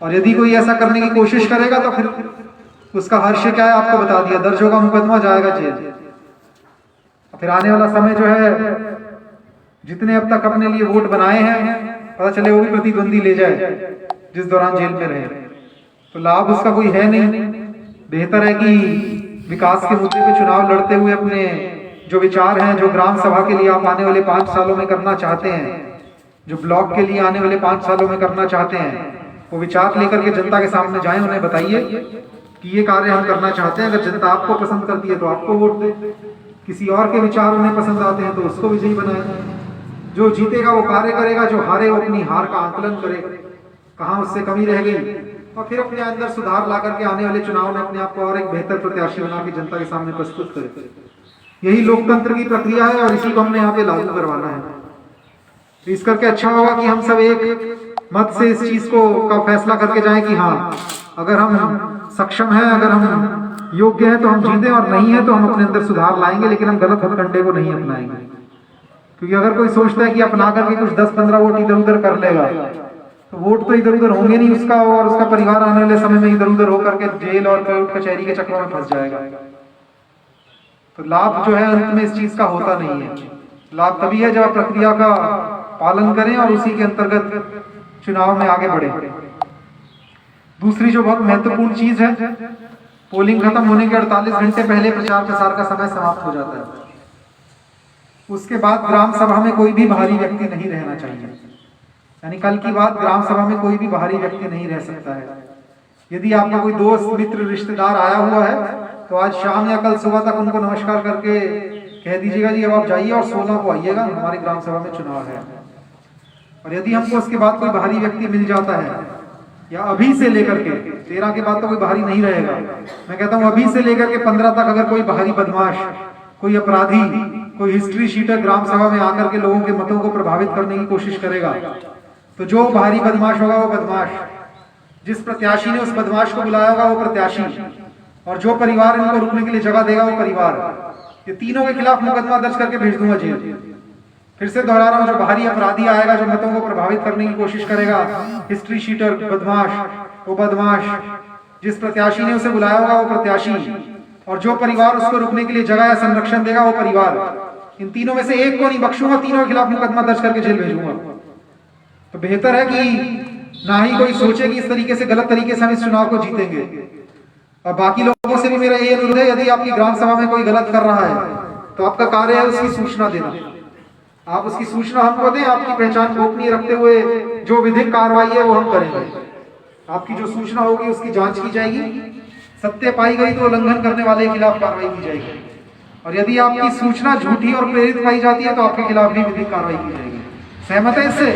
और यदि कोई ऐसा करने की कोशिश करेगा तो फिर उसका हर्ष क्या है आपको बता दिया, दर्ज होगा मुकदमा, जाएगा जेल। फिर आने वाला समय जो है, जितने अब तक अपने लिए वोट बनाए हैं, पता चले वो भी प्रतिद्वंदी ले जाए जिस दौरान जेल में रहे, तो लाभ उसका कोई है नहीं। बेहतर है कि विकास के मुद्दे पे चुनाव लड़ते हुए अपने जो विचार हैं, जो ग्राम सभा के लिए आप आने वाले 5 सालों में करना चाहते हैं, जो ब्लॉक के लिए आने वाले 5 सालों में करना चाहते हैं, वो विचार लेकर के जनता के सामने जाएं, उन्हें बताइए कि ये कार्य हम करना चाहते हैं। अगर जनता आपको पसंद करती है तो आपको वोट दे, किसी और के विचार उन्हें पसंद आते हैं तो उसको विजयी बनाए। जो जीतेगा वो कार्य करेगा, जो हारे वो अपनी हार का आकलन करे, कहाँ उससे कमी रह गई, और फिर अपने अंदर सुधार ला करके आने वाले चुनाव में अपने आप को और एक बेहतर प्रत्याशी बना के जनता के सामने प्रस्तुत करे। यही लोकतंत्र की प्रक्रिया है और इसी को हमने यहाँ पे लागू करवाना है। तो इस करके अच्छा होगा कि हम सब एक मत से इस चीज को का फैसला करके जाएं कि हाँ, अगर हम सक्षम हैं, अगर हम योग्य हैं तो हम जीतें, और नहीं है तो हम अपने अंदर सुधार लाएंगे, लेकिन हम गलत हथकंडे को नहीं अपनाएंगे। क्योंकि अगर कोई सोचता है कि अपना करके कुछ 10-15 वोट इधर उधर कर लेगा, तो वोट तो इधर उधर होंगे नहीं उसका, और उसका परिवार आने वाले समय में इधर उधर होकर के जेल और कोर्ट कचहरी के चक्रों में फंस जाएगा। तो लाभ जो है अंत में इस चीज का होता नहीं है। लाभ तभी है जब आप प्रक्रिया का पालन करें और उसी के अंतर्गत चुनाव में आगे बढ़े। दूसरी जो बहुत महत्वपूर्ण चीज है, पोलिंग खत्म होने के 48 घंटे पहले प्रचार प्रसार का समय समाप्त हो जाता है। उसके बाद ग्राम सभा में कोई भी बाहरी व्यक्ति नहीं रहना चाहिए, यानी कल की बात, ग्राम सभा में कोई भी बाहरी व्यक्ति नहीं रह सकता है। यदि आपका कोई दोस्त मित्र रिश्तेदार आया हुआ है तो आज शाम या कल सुबह तक उनको नमस्कार करके कह दीजिएगा जी अब आप जाइए और 16 को आइएगा, हमारी ग्राम सभा में चुनाव है। और यदि हमको उसके बाद कोई बाहरी व्यक्ति मिल जाता है, या अभी से लेकर के 13 के बाद तो कोई बाहरी नहीं रहेगा, मैं कहता हूँ अभी से लेकर के 15 तक अगर कोई बाहरी बदमाश, कोई अपराधी, कोई हिस्ट्री शीटर ग्राम सभा में आकर के लोगों के मतों को प्रभावित करने की कोशिश करेगा, तो जो बाहरी बदमाश होगा वो बदमाश, जिस प्रत्याशी ने उस बदमाश को बुलाया होगा वो प्रत्याशी, और जो परिवार इनको रुकने के लिए जगह देगा वो परिवार, ये तीनों के खिलाफ मुकदमा दर्ज करके भेज दूंगा जेल। फिर से दोहरा रहा हूं, जो बाहरी अपराधी आएगा, जो मतों को प्रभावित करने की कोशिश करेगा, हिस्ट्री शीटर, बदमाश, वो बदमाश, जिस प्रत्याशी ने उसे बुलाया होगा वो प्रत्याशी, और जो परिवार उसको रुकने के लिए जगह या संरक्षण देगा वो परिवार, इन तीनों में से एक को नहीं बख्शूंगा, तीनों के खिलाफ मुकदमा दर्ज करके जेल भेजूंगा। तो बेहतर है कि ना ही कोई सोचे कि इस तरीके से, गलत तरीके से हम इस चुनाव को जीतेंगे। और बाकी लोगों से भी मेरा ये अनुरोध है, यदि आपकी ग्राम सभा में कोई गलत कर रहा है तो आपका कार्य है उसकी सूचना देना। आप उसकी सूचना हमको दें, आपकी पहचान गोपनीय रखते हुए जो विधिक कार्रवाई है वो हम करेंगे। आपकी जो सूचना होगी उसकी जांच की जाएगी, सत्य पाई गई तो उल्लंघन करने वाले के खिलाफ कार्रवाई की जाएगी, और यदि आपकी सूचना झूठी और प्रेरित पाई जाती है तो आपके खिलाफ भी विधिक कार्रवाई की जाएगी। सहमत है इससे?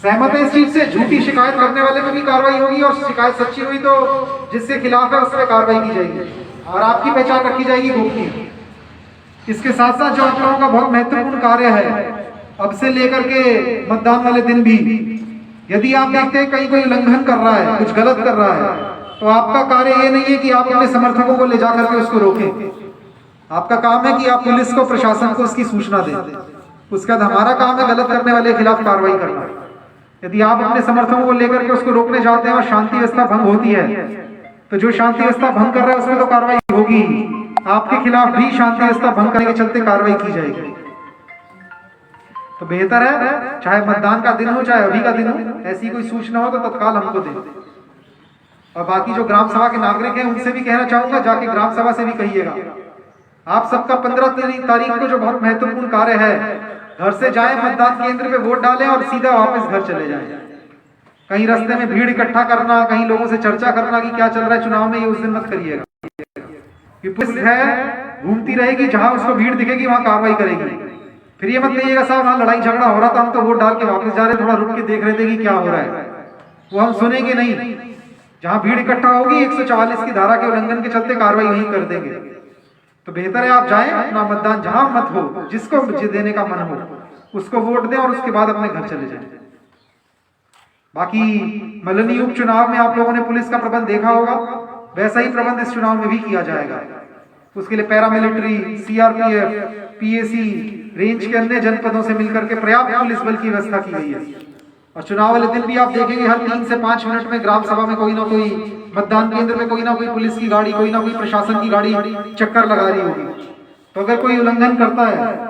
सहमत है इस चीज से? झूठी शिकायत करने वाले पर भी कार्रवाई होगी, और शिकायत सच्ची हुई तो जिसके खिलाफ है उस पर कार्रवाई की जाएगी, और आपकी पहचान रखी जाएगी गोपनीय। इसके साथ साथ जो आप लोगों का बहुत महत्वपूर्ण कार्य है, अब से लेकर के मतदान वाले दिन भी, यदि आप देखते हैं कहीं कोई उल्लंघन कर रहा है, कुछ गलत कर रहा है, तो आपका कार्य ये नहीं है कि आप अपने समर्थकों को ले जाकर के उसको रोकें। आपका काम है कि आप पुलिस को, प्रशासन को उसकी सूचना दें। उसके बाद हमारा काम है गलत करने वाले के खिलाफ कार्रवाई करना। यदि आप अपने समर्थकों को लेकर के उसको रोकने जाते हैं और शांति व्यवस्था भंग होती है, तो जो शांति व्यवस्था भंग कर रहा है उसमें तो कार्रवाई होगी, आपके खिलाफ भी शांति व्यवस्था भंग करने के चलते कार्रवाई की जाएगी। तो बेहतर है चाहे मतदान का दिन हो चाहे अभी का दिन हो, ऐसी कोई सूचना हो तो तत्काल हमको दें। और बाकी जो ग्राम सभा के नागरिक हैं उनसे भी कहना चाहूंगा, जाके ग्राम सभा से भी कहिएगा, आप सबका 15 तारीख को जो बहुत महत्वपूर्ण कार्य है, घर से जाएं, मतदान केंद्र पे वोट डालें और सीधा वापस घर चले जाएं। कहीं रास्ते में भीड़ इकट्ठा करना, कहीं लोगों से चर्चा करना कि क्या चल रहा है चुनाव में, ये उस दिन मत करिएगा। पुलिस है, घूमती रहेगी, जहां उसको भीड़ दिखेगी वहां कार्रवाई करेगी। फिर ये मत कहिएगा साहब वहां लड़ाई झगड़ा हो रहा था, हम तो वोट डाल के वापस जा रहे, थोड़ा रुक के देख रहे थे कि क्या हो रहा है, वो हम सुनेंगे नहीं। जहां भीड़ इकट्ठा होगी 144 की धारा के उल्लंघन के चलते कार्रवाई वहीं कर देंगे। तो बेहतर है आप जाएं, अपना मतदान जहां मत हो, जिसको देने का मन हो उसको वोट दें और उसके बाद अपने घर चले जाएं। बाकी मल्लनी उपचुनाव में आप लोगों ने पुलिस का प्रबंध देखा होगा, वैसा ही प्रबंध इस चुनाव में भी किया जाएगा। उसके लिए पैरामिलिट्री, सीआरपीएफ, पीएसी, रेंज के अन्य जनपदों से मिलकर के पर्याप्त पुलिस बल की व्यवस्था की गई है। और चुनाव वाले दिन भी आप देखेंगे हर 3 से 5 मिनट में ग्राम सभा में कोई ना कोई, मतदान केंद्र में कोई ना कोई पुलिस की गाड़ी, कोई ना कोई प्रशासन की गाड़ी चक्कर लगा रही होगी। तो अगर कोई उल्लंघन करता है